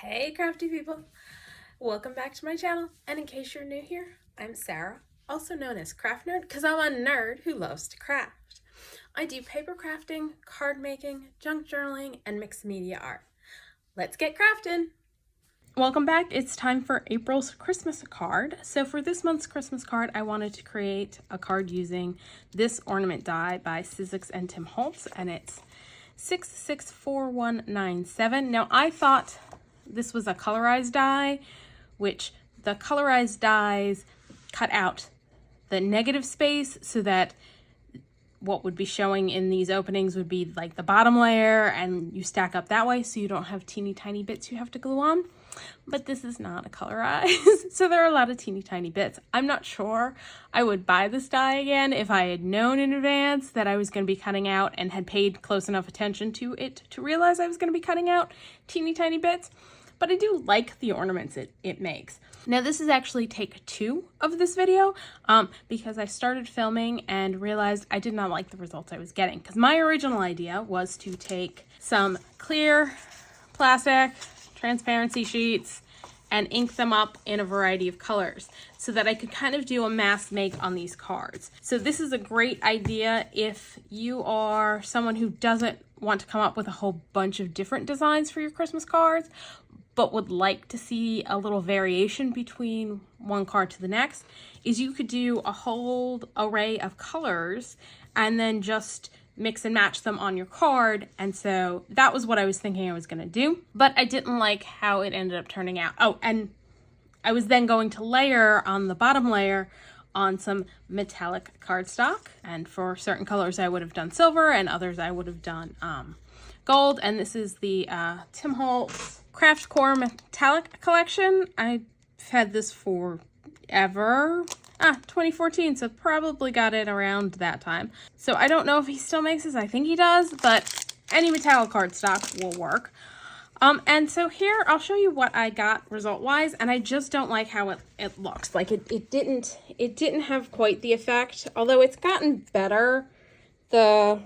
Hey crafty people, welcome back to my channel, and in case you're new here, I'm Sarah, also known as Craft Nerd because I'm a nerd who loves to craft. I do paper crafting, card making, junk journaling, and mixed media art. Let's get crafting! Welcome back. It's time for April's Christmas card. So for this month's Christmas card, I wanted to create a card using this ornament die by Sizzix and Tim Holtz, and it's 664197. Now I thought this was a colorized die, which the colorized dies cut out the negative space so that what would be showing in these openings would be like the bottom layer, and you stack up that way so you don't have teeny tiny bits you have to glue on. But this is not a colorized, so there are a lot of teeny tiny bits. I'm not sure I would buy this die again if I had known in advance that I was going to be cutting out and had paid close enough attention to it to realize I was going to be cutting out teeny tiny bits. But I do like the ornaments it makes. Now this is actually take 2 of this video because I started filming and realized I did not like the results I was getting. Because my original idea was to take some clear plastic transparency sheets and ink them up in a variety of colors so that I could kind of do a mass make on these cards. So this is a great idea if you are someone who doesn't want to come up with a whole bunch of different designs for your Christmas cards, but would like to see a little variation between one card to the next, is you could do a whole array of colors and then just mix and match them on your card. And so that was what I was thinking I was going to do, but I didn't like how it ended up turning out. Oh, and I was then going to layer on the bottom layer on some metallic cardstock. And for certain colors, I would have done silver, and others I would have done gold. And this is the Tim Holtz Craft Core Metallic Collection. I've had this forever. 2014, so probably got it around that time. So I don't know if he still makes this. I think he does, but any metallic cardstock will work. And so here I'll show you what I got result-wise, and I just don't like how it looks. Like it didn't have quite the effect, although it's gotten better. The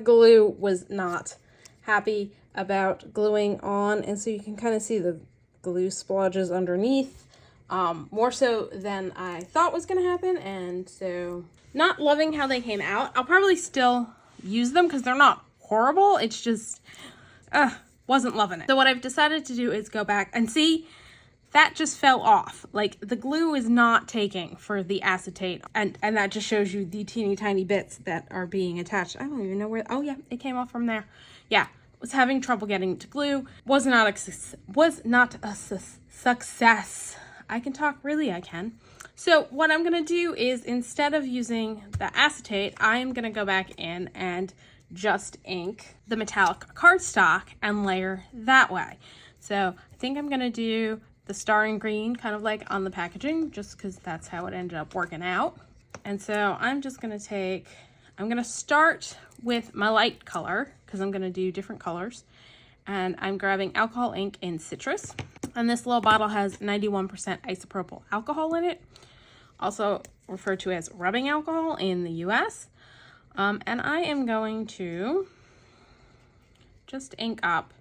glue was not happy about gluing on, and so you can kind of see the glue splodges underneath. More so than I thought was going to happen, and so not loving how they came out. I'll probably still use them because they're not horrible. It's just, wasn't loving it. So what I've decided to do is go back and see, that just fell off. Like the glue is not taking for the acetate, and that just shows you the teeny tiny bits that are being attached. I don't even know where, oh yeah, it came off from there. Yeah, was having trouble getting to glue. Was not a success. I can talk, really I can. So what I'm gonna do is, instead of using the acetate, I am gonna go back in and just ink the metallic cardstock and layer that way. So I think I'm gonna do the star and green kind of like on the packaging, just because that's how it ended up working out. And so I'm just gonna I'm gonna start with my light color because I'm gonna do different colors. And I'm grabbing alcohol ink in citrus. And this little bottle has 91% isopropyl alcohol in it, also referred to as rubbing alcohol in the US. And I am going to just ink up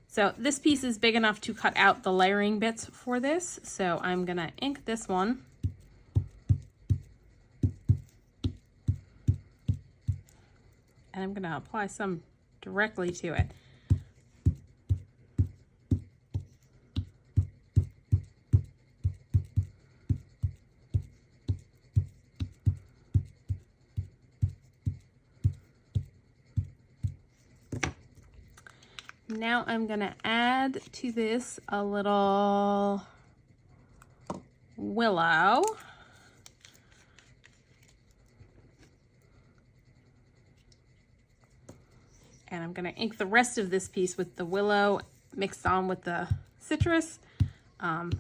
so this piece is big enough to cut out the layering bits for this. So I'm gonna ink this one. And I'm gonna apply some directly to it. Now I'm gonna add to this a little willow. And I'm gonna ink the rest of this piece with the willow mixed on with the citrus,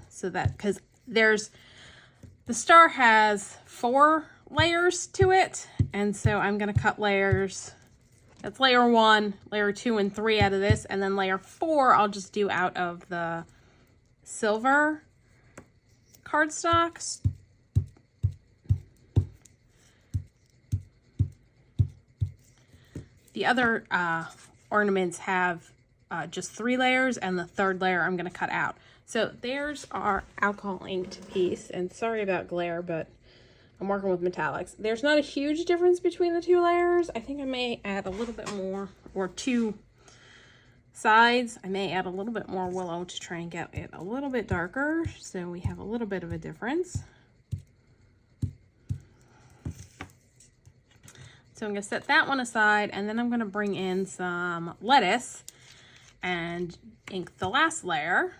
so that, because the star has 4 layers to it, and so I'm gonna cut layers. That's layer 1, layer 2, and 3 out of this, and then layer 4 I'll just do out of the silver cardstocks. The other ornaments have just 3 layers, and the 3rd layer I'm going to cut out. So there's our alcohol inked piece, and sorry about glare, but I'm working with metallics. There's not a huge difference between the 2 layers. I think I may add a little bit more, or 2 sides. I may add a little bit more Willow to try and get it a little bit darker, so we have a little bit of a difference. So I'm going to set that one aside, and then I'm going to bring in some lettuce and ink the last layer.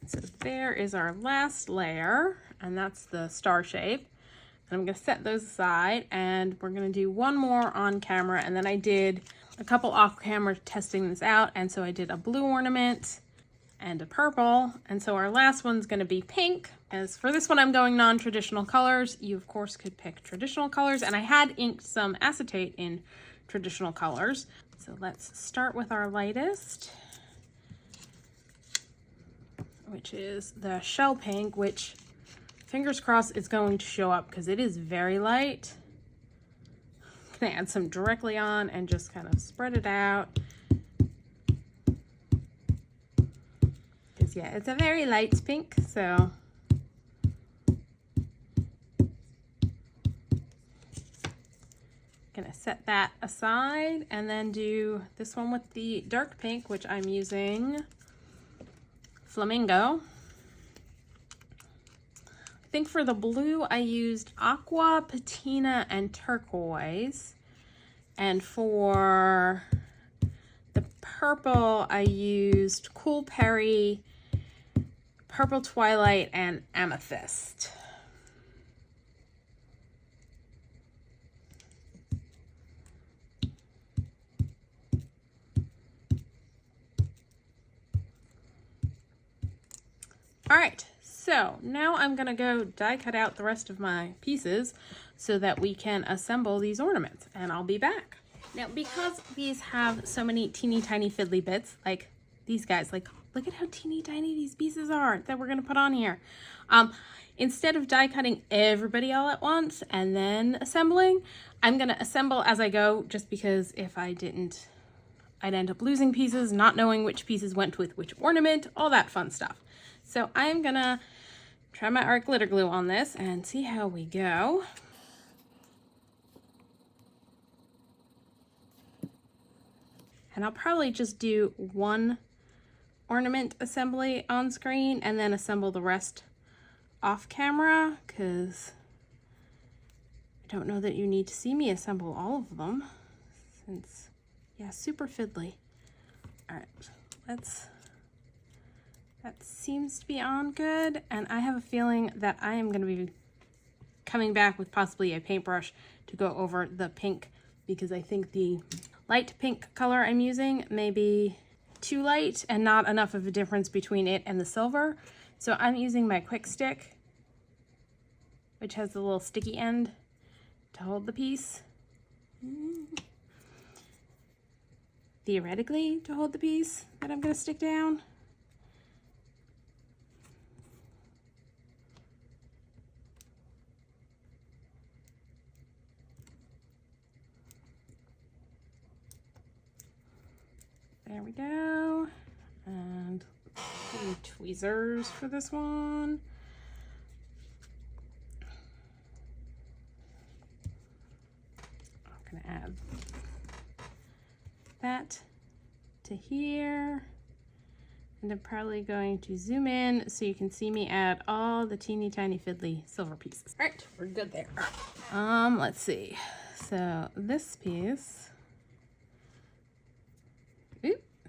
So there is our last layer, and that's the star shape. And I'm going to set those aside, and we're going to do one more on camera. And then I did a couple off camera testing this out, and so I did a blue ornament and a purple, and so our last one's going to be pink. As for this one, I'm going non-traditional colors. You of course could pick traditional colors, and I had inked some acetate in traditional colors. So let's start with our lightest, which is the shell pink, which fingers crossed it's going to show up because it is very light. I'm gonna add some directly on and just kind of spread it out. Because yeah, it's a very light pink, so. Gonna set that aside and then do this one with the dark pink, which I'm using Flamingo. I think for the blue, I used Aqua, Patina, and Turquoise. And for the purple, I used Cool Peri, Purple Twilight, and Amethyst. All right. So now I'm gonna go die cut out the rest of my pieces so that we can assemble these ornaments, and I'll be back. Now, because these have so many teeny tiny fiddly bits, like these guys, like look at how teeny tiny these pieces are that we're gonna put on here. Instead of die cutting everybody all at once and then assembling, I'm gonna assemble as I go, just because if I didn't, I'd end up losing pieces, not knowing which pieces went with which ornament, all that fun stuff. So I'm gonna try my art glitter glue on this and see how we go. And I'll probably just do one ornament assembly on screen and then assemble the rest off camera, because I don't know that you need to see me assemble all of them, since, yeah, super fiddly. All right, that seems to be on good, and I have a feeling that I am going to be coming back with possibly a paintbrush to go over the pink, because I think the light pink color I'm using may be too light and not enough of a difference between it and the silver. So I'm using my quick stick, which has the little sticky end to hold the piece. Theoretically, to hold the piece that I'm going to stick down. There we go. And tweezers for this one. I'm gonna add that to here. And I'm probably going to zoom in so you can see me add all the teeny tiny fiddly silver pieces. All right, we're good there. Let's see. So this piece,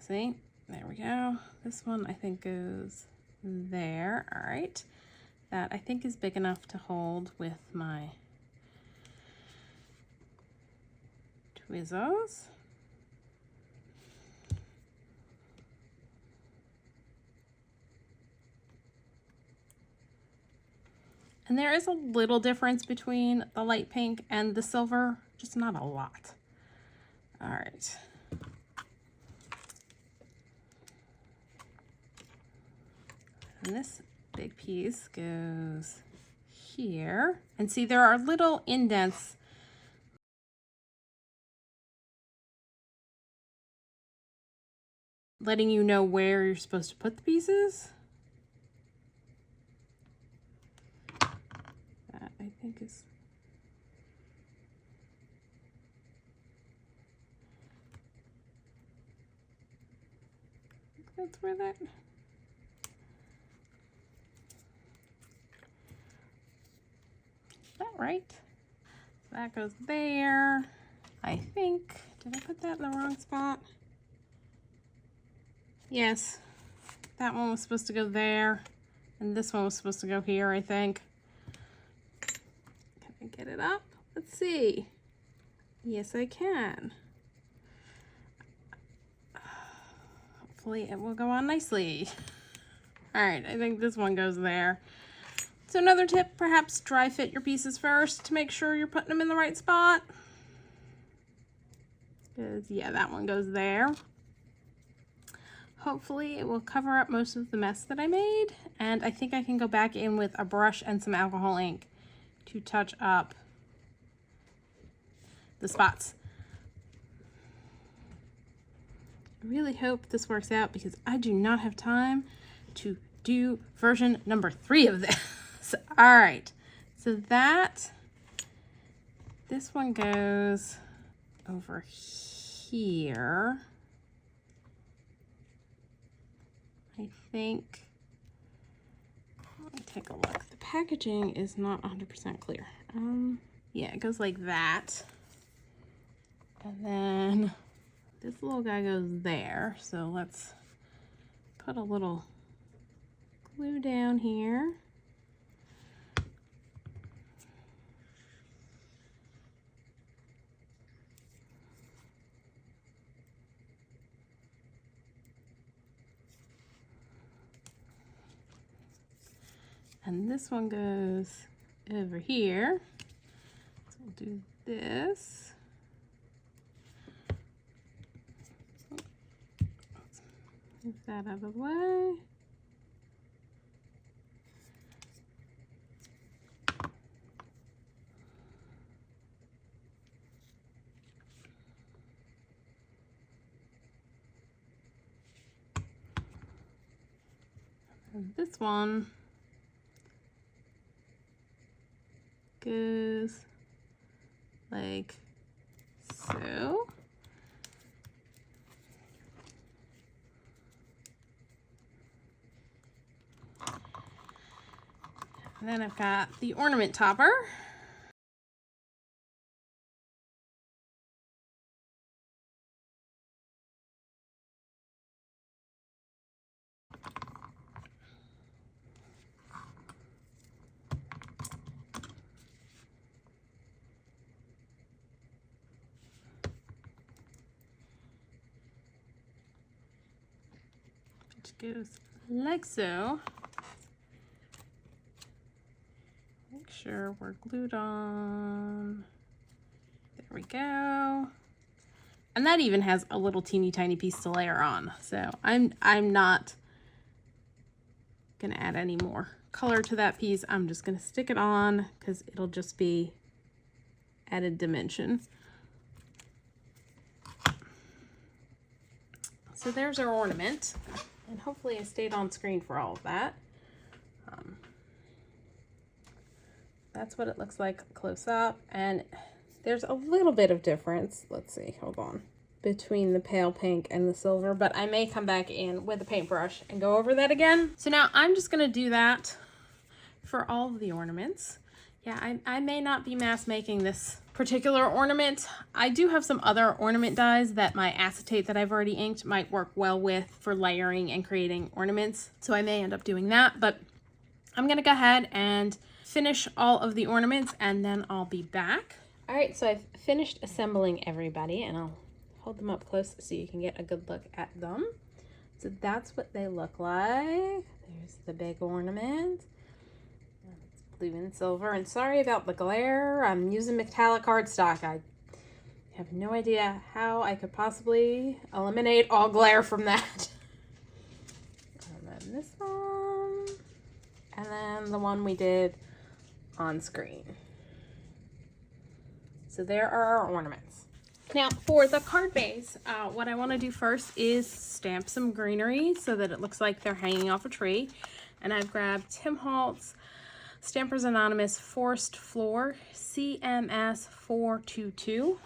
see, there we go. This one I think goes there. All right, that I think is big enough to hold with my tweezers. And there is a little difference between the light pink and the silver, just not a lot. All right. And this big piece goes here. And see, there are little indents letting you know where you're supposed to put the pieces. That I think is that's where that. Is that right? So that goes there. I think. Did I put that in the wrong spot? Yes. That one was supposed to go there. And this one was supposed to go here, I think. Can I get it up? Let's see. Yes, I can. Hopefully it will go on nicely. All right, I think this one goes there. So another tip, perhaps dry fit your pieces first to make sure you're putting them in the right spot. Because, yeah, that one goes there. Hopefully it will cover up most of the mess that I made. And I think I can go back in with a brush and some alcohol ink to touch up the spots. I really hope this works out because I do not have time to do version number 3 of this. All right, so this one goes over here. I think, let me take a look. The packaging is not 100% clear. Yeah, it goes like that. And then this little guy goes there. So let's put a little glue down here. And this one goes over here. So we'll do this. Let's move that out of the way. And this one goes like so. And then I've got the ornament topper. Goes like so. Make sure we're glued on. There we go. And that even has a little teeny tiny piece to layer on. So I'm not gonna add any more color to that piece. I'm just gonna stick it on because it'll just be added dimension. So there's our ornament. And hopefully I stayed on screen for all of that. That's what it looks like close up. And there's a little bit of difference. Let's see, hold on. Between the pale pink and the silver, but I may come back in with a paintbrush and go over that again. So now I'm just gonna do that for all of the ornaments. Yeah, I may not be mass making this particular ornament. I do have some other ornament dies that my acetate that I've already inked might work well with for layering and creating ornaments. So I may end up doing that, but I'm gonna go ahead and finish all of the ornaments and then I'll be back. All right, so I've finished assembling everybody and I'll hold them up close so you can get a good look at them. So that's what they look like. There's the big ornament. Let's blue and silver. And sorry about the glare. I'm using metallic cardstock. I have no idea how I could possibly eliminate all glare from that. And then this one. And then the one we did on screen. So there are our ornaments. Now for the card base, what I want to do first is stamp some greenery so that it looks like they're hanging off a tree. And I've grabbed Tim Holtz Stampers Anonymous Forest Floor CMS 422.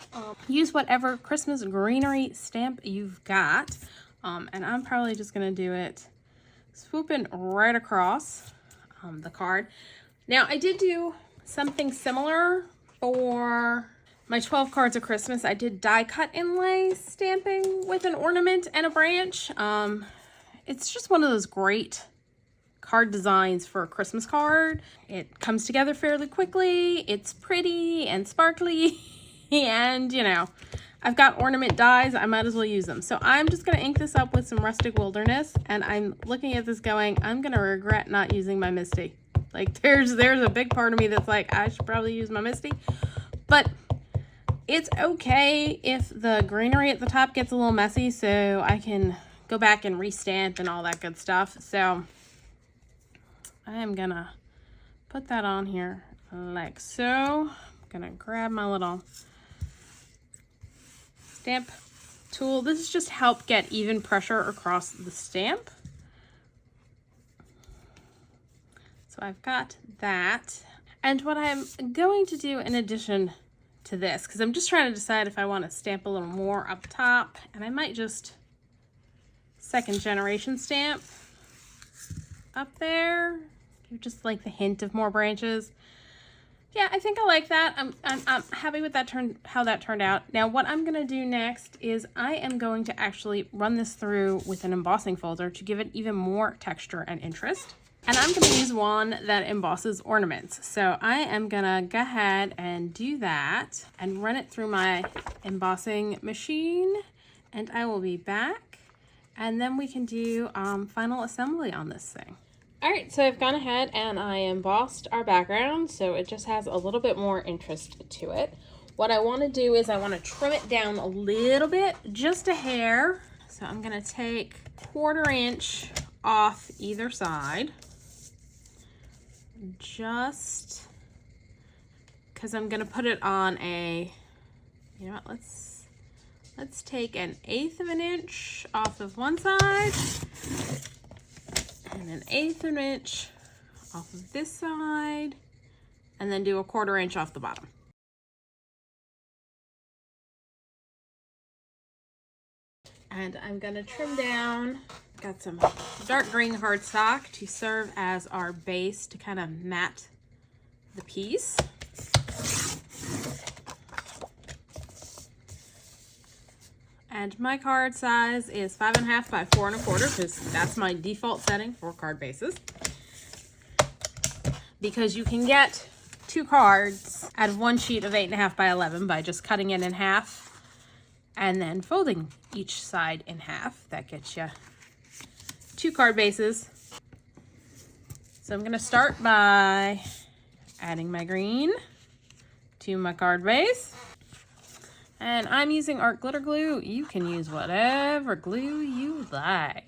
Use whatever Christmas greenery stamp you've got. And I'm probably just going to do it swooping right across the card. Now I did do something similar for my 12 cards of Christmas. I did die cut inlay stamping with an ornament and a branch. It's just one of those great card designs for a Christmas card. It comes together fairly quickly. It's pretty and sparkly. And, you know, I've got ornament dies. I might as well use them. So I'm just going to ink this up with some Rustic Wilderness. And I'm looking at this going, I'm going to regret not using my Misty. Like, there's a big part of me that's like, I should probably use my Misty. But it's okay if the greenery at the top gets a little messy, so I can go back and restamp and all that good stuff. So I am gonna put that on here like so. I'm gonna grab my little stamp tool. This is just help get even pressure across the stamp. So I've got that. And what I'm going to do in addition to this, because I'm just trying to decide if I want to stamp a little more up top, and I might just second generation stamp up there. Give just like the hint of more branches. Yeah, I think I like that. I'm happy with that how that turned out. Now what I'm going to do next is I am going to actually run this through with an embossing folder to give it even more texture and interest. And I'm going to use one that embosses ornaments. So I am going to go ahead and do that and run it through my embossing machine. And I will be back. And then we can do final assembly on this thing. All right, so I've gone ahead and I embossed our background. So it just has a little bit more interest to it. What I want to do is I want to trim it down a little bit, just a hair. So I'm going to take 1/4 inch off either side. Just because I'm gonna put it on a, you know what, let's take 1/8 of an inch off of one side and 1/8 of an inch off of this side, and then do 1/4 inch off the bottom. And I'm gonna trim down. Got some dark green cardstock to serve as our base to kind of mat the piece. And my card size is 5.5 by 4.25 because that's my default setting for card bases. Because you can get 2 cards out of one sheet of 8.5 by 11 by just cutting it in half and then folding each side in half. That gets you 2 card bases. So I'm going to start by adding my green to my card base. And I'm using art glitter glue. You can use whatever glue you like.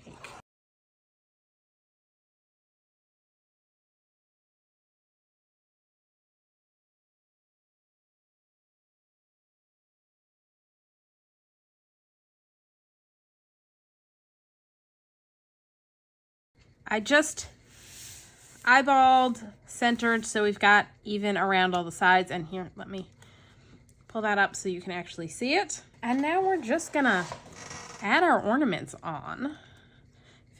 I just eyeballed, centered, so we've got even around all the sides. And here, let me pull that up so you can actually see it. And now we're just gonna add our ornaments on.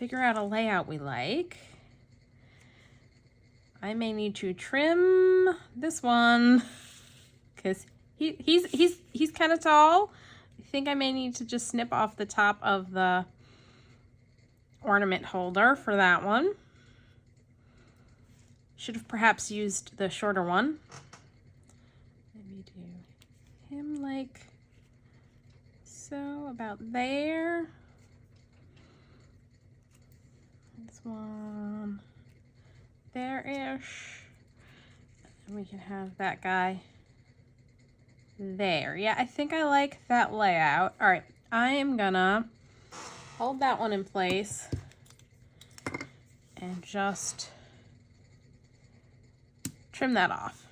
Figure out a layout we like. I may need to trim this one because he's kind of tall. I think I may need to just snip off the top of the ornament holder for that one. Should have perhaps used the shorter one. Maybe do him like so, about there. This one there-ish. And we can have that guy there. Yeah, I think I like that layout. All right, I am gonna hold that one in place and just trim that off.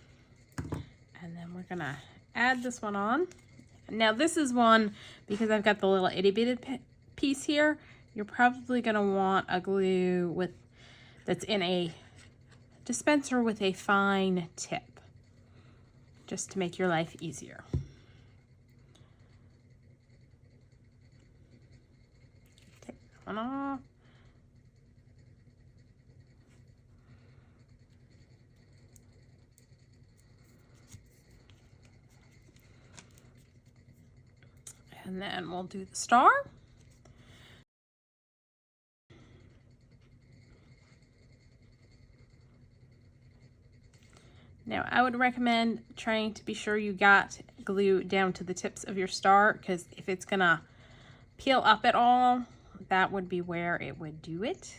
And then we're gonna add this one on. Now this is one, because I've got the little itty bitty piece here, you're probably gonna want a glue that's in a dispenser with a fine tip, just to make your life easier. Take that one off. And then we'll do the star. Now, I would recommend trying to be sure you got glue down to the tips of your star, because if it's gonna peel up at all, that would be where it would do it.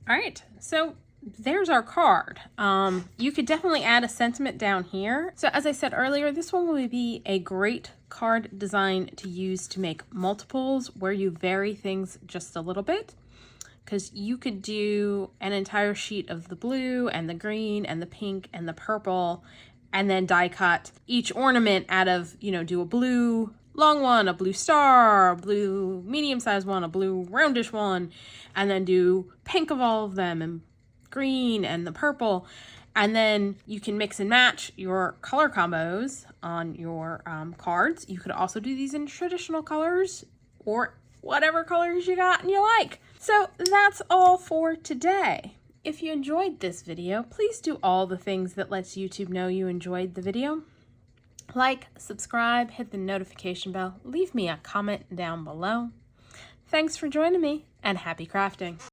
All right, so there's our card. You could definitely add a sentiment down here. So as I said earlier, this one will be a great card design to use to make multiples where you vary things just a little bit, because you could do an entire sheet of the blue and the green and the pink and the purple, and then die cut each ornament out of, do a blue long one, a blue star, a blue medium-sized one, a blue roundish one, and then do pink of all of them and green and the purple. And then you can mix and match your color combos on your cards. You could also do these in traditional colors or whatever colors you got and you like. So that's all for today. If you enjoyed this video, please do all the things that lets YouTube know you enjoyed the video. Like, subscribe, hit the notification bell, leave me a comment down below. Thanks for joining me, and happy crafting!